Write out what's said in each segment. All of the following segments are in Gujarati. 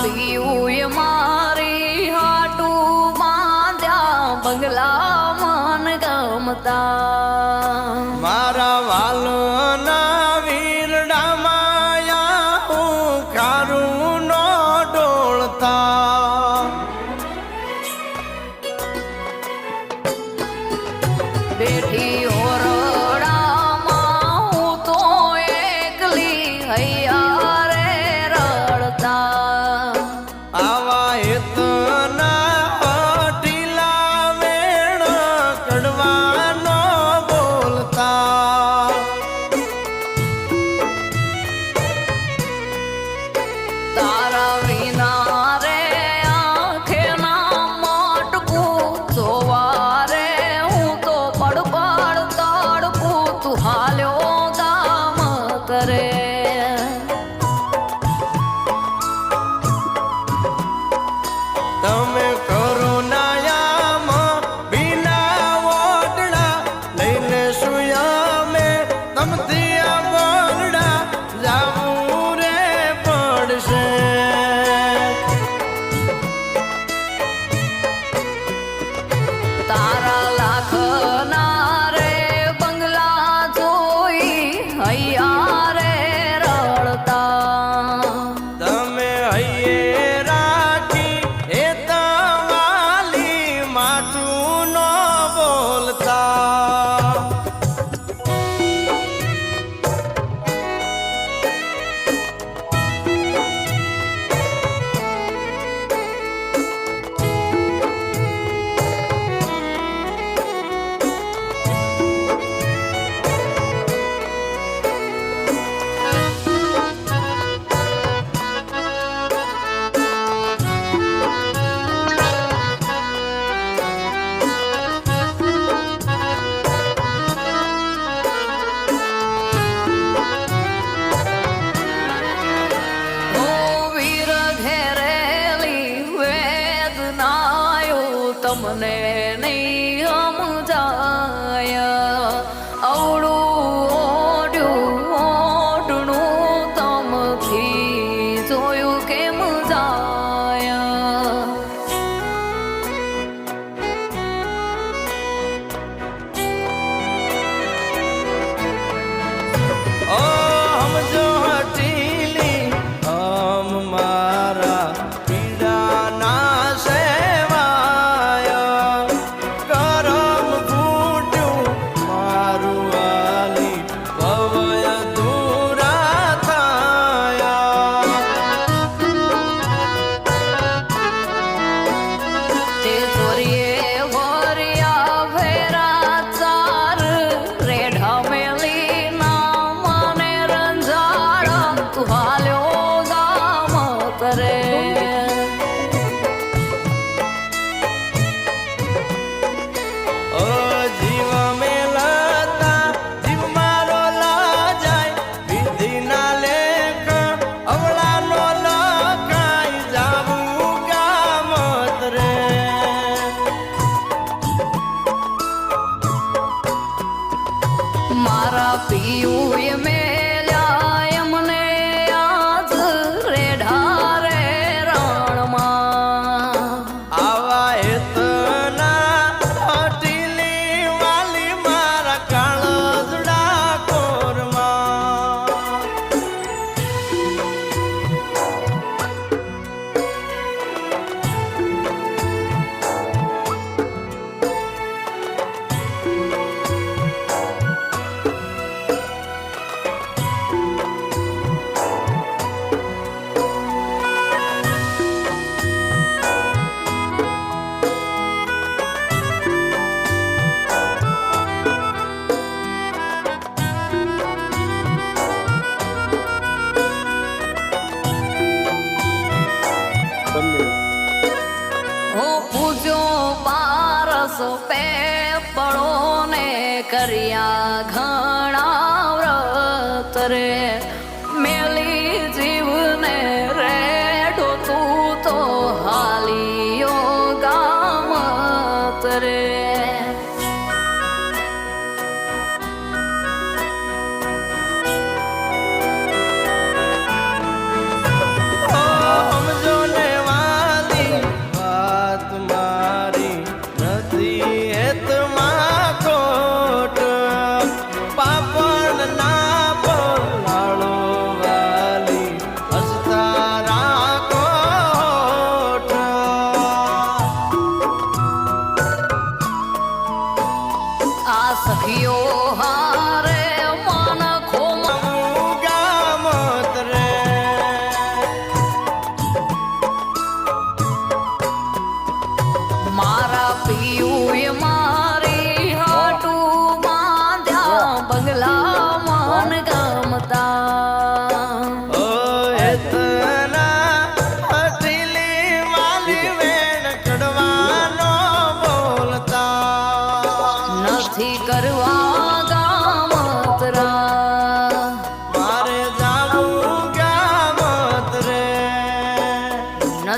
પિયુએ મારી હાટું બાંધ્યા બંગલા મન ગમતા મારા વાલના વીરડા માયા હું ખારું નો ડોળતા બેઠી ઓરડામાં હું તો એકલી હૈયા રે રડતા આવા હેતના ઢીલા વેણ કડવાનો બોલતા તારા વિના રે આંખે ના માટકું જોવા રે હું તો પડપડ તડપું તું હાલ્યો ગામ કરે તમે કરો નાયામાં બીના ઓટડા લઈને સુયા મેં તમથી આ બોલડા જાવું રે પડશે તારા લાખના રે બંગલા જોઈ હૈયા રે રડતા તમે હૈયે રાખી એ તમાલી માથું નો બોલતા ઓ વીર ઘેરેલી વેદનાયો તમને નહીં સમજાય અવળું ઓઢ્યું ઓઢણું તમથી જોયું કેમ જાય ઓ સમજો હટીલી હમ મારા પીડાના સેવાય કરમ ફૂટ્યું મારું વાલી ભવય દૂરા થાયા તે ચોરીએ વરિયા ભેરા ચાર રેઢા મેલી ના મને રંજાડ તું હાલ્યો ગામ કરે ઓ જીવ મેલતા જીવ મારો લાજાય વિધિના લેખ અવળાનો લખાઈ જાવું ગામત રે મારા પિયુએ મેલ્યા એમને આજ રેઢા રે રણમાં આવા હેતના હટીલી વાલી મારા કાળજડા કોરમાં હો પૂજો પારસ પે પડો ને કર્યા ઘણા વ્રત રે મેલી જીવને રેડો તું તો હાલિયો ગામત રે સમજો ને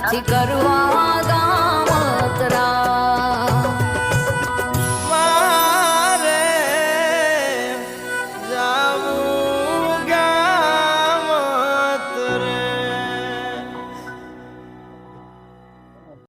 નથી કરવા ગામતરા